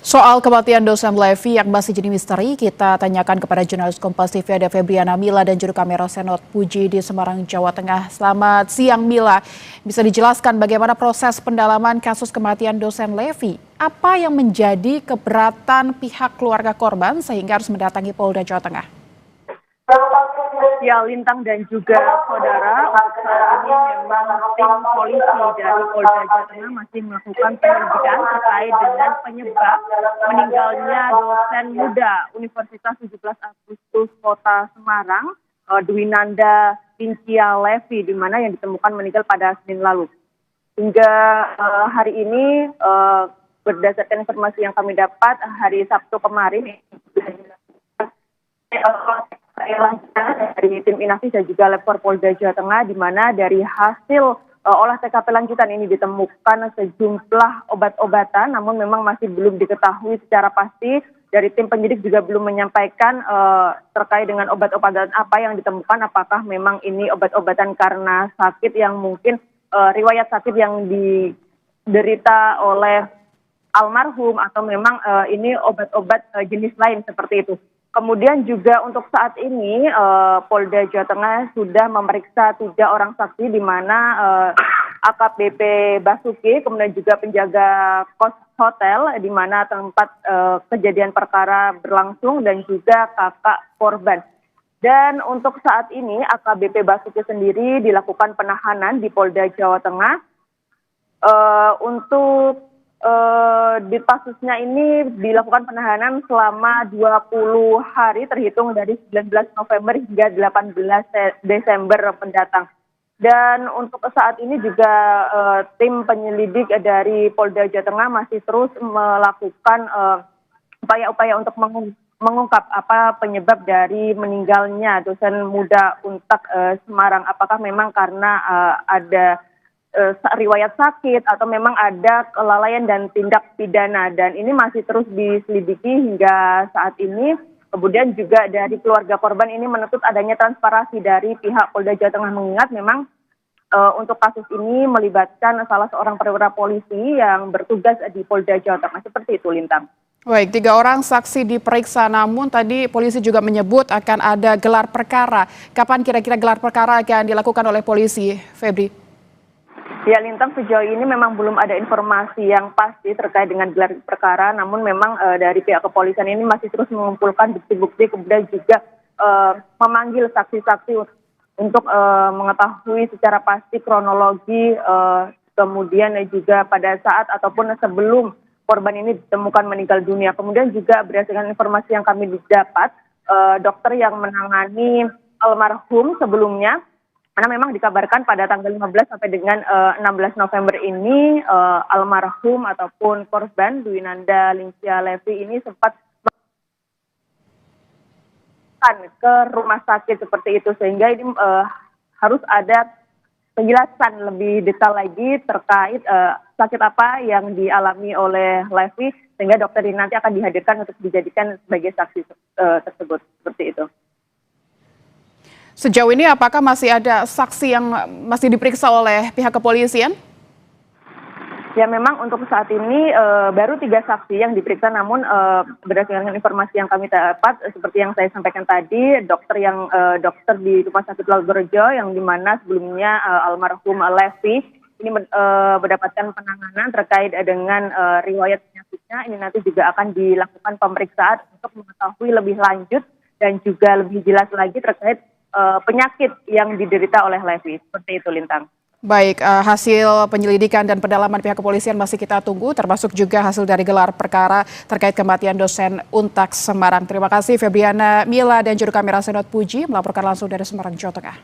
Soal kematian dosen Levi yang masih jadi misteri, kita tanyakan kepada jurnalis Kompas TV ada Febriana Mila dan juru kamera Senot Puji di Semarang, Jawa Tengah. Selamat siang Mila, bisa dijelaskan bagaimana proses pendalaman kasus kematian dosen Levi? Apa yang menjadi keberatan pihak keluarga korban sehingga harus mendatangi Polda Jawa Tengah? Ya, Lintang dan juga saudara, untuk saat ini memang tim polisi dari Polda Jawa Tengah masih melakukan penyelidikan terkait dengan penyebab meninggalnya dosen muda Universitas 17 Agustus Kota Semarang, Dwinanda Lincia Levi, di mana yang ditemukan meninggal pada Senin lalu. Hingga hari ini, berdasarkan informasi yang kami dapat, hari Sabtu kemarin, dari tim Inavis dan juga Lab Polda Jawa Tengah, di mana dari hasil olah TKP lanjutan ini ditemukan sejumlah obat-obatan, namun memang masih belum diketahui secara pasti. Dari tim penyidik juga belum menyampaikan terkait dengan obat-obatan apa yang ditemukan, apakah memang ini obat-obatan karena sakit yang mungkin riwayat sakit yang diderita oleh almarhum, atau memang ini obat-obat jenis lain seperti itu. Kemudian juga untuk saat ini Polda Jawa Tengah sudah memeriksa 3 orang saksi, di mana AKBP Basuki, kemudian juga penjaga kos hotel di mana tempat kejadian perkara berlangsung, dan juga kakak korban. Dan untuk saat ini AKBP Basuki sendiri dilakukan penahanan di Polda Jawa Tengah. Untuk di kasusnya ini dilakukan penahanan selama 20 hari terhitung dari 19 November hingga 18 Desember mendatang. Dan untuk saat ini juga tim penyelidik dari Polda Jawa Tengah masih terus melakukan upaya-upaya untuk mengungkap apa penyebab dari meninggalnya dosen muda Untak Semarang. Apakah memang karena ada riwayat sakit atau memang ada kelalaian dan tindak pidana, dan ini masih terus diselidiki hingga saat ini. Kemudian juga dari keluarga korban ini menuntut adanya transparansi dari pihak Polda Jawa Tengah, mengingat memang untuk kasus ini melibatkan salah seorang perwira polisi yang bertugas di Polda Jawa Tengah. Seperti itu, Lintang. Baik, 3 orang saksi diperiksa, namun tadi polisi juga menyebut akan ada gelar perkara. Kapan kira-kira gelar perkara akan dilakukan oleh polisi, Febri? Ya, Lintang, sejauh ini memang belum ada informasi yang pasti terkait dengan gelar perkara, namun memang dari pihak kepolisian ini masih terus mengumpulkan bukti-bukti, kemudian juga memanggil saksi-saksi untuk mengetahui secara pasti kronologi, kemudian juga pada saat ataupun sebelum korban ini ditemukan meninggal dunia. Kemudian juga berdasarkan informasi yang kami dapat, dokter yang menangani almarhum sebelumnya, karena memang dikabarkan pada tanggal 15 sampai dengan 16 November ini almarhum ataupun korban Dwinanda Lincia Levi ini sempat ke rumah sakit seperti itu, sehingga ini harus ada penjelasan lebih detail lagi terkait sakit apa yang dialami oleh Levi, sehingga dokter ini nanti akan dihadirkan untuk dijadikan sebagai saksi tersebut, seperti itu. Sejauh ini apakah masih ada saksi yang masih diperiksa oleh pihak kepolisian? Ya, memang untuk saat ini baru 3 saksi yang diperiksa, namun berdasarkan informasi yang kami dapat, seperti yang saya sampaikan tadi, dokter di Rumah Sakit Logorojo yang dimana sebelumnya almarhum Levi ini mendapatkan penanganan terkait dengan riwayat penyakitnya, ini nanti juga akan dilakukan pemeriksaan untuk mengetahui lebih lanjut dan juga lebih jelas lagi terkait penyakit yang diderita oleh Levi. Seperti itu, Lintang. Baik, hasil penyelidikan dan pendalaman pihak kepolisian masih kita tunggu, termasuk juga hasil dari gelar perkara terkait kematian dosen Untak Semarang. Terima kasih Febriana Mila dan juru kamera Senot Puji melaporkan langsung dari Semarang, Jawa Tengah.